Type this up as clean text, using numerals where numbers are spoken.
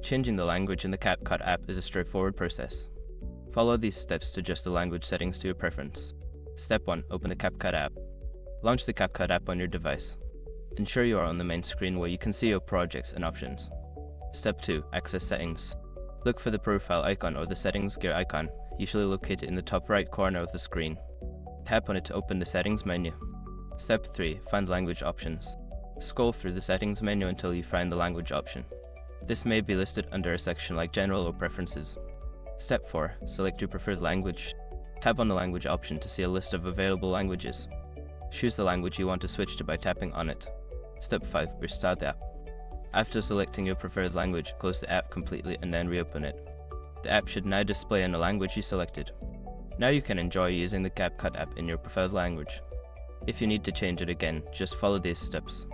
Changing the language in the CapCut app is a straightforward process. Follow these steps to adjust the language settings to your preference. Step 1. Open the CapCut app. Launch the CapCut app on your device. Ensure you are on the main screen where you can see your projects and options. Step 2. Access settings. Look for the profile icon or the settings gear icon, usually located in the top right corner of the screen. Tap on it to open the settings menu. Step 3. Find language options. Scroll through the settings menu until you find the language option. This may be listed under a section like General or Preferences. Step 4. Select your preferred language. Tap on the language option to see a list of available languages. Choose the language you want to switch to by tapping on it. Step 5. Restart the app. After selecting your preferred language, close the app completely and then reopen it. The app should now display in the language you selected. Now you can enjoy using the CapCut app in your preferred language. If you need to change it again, just follow these steps.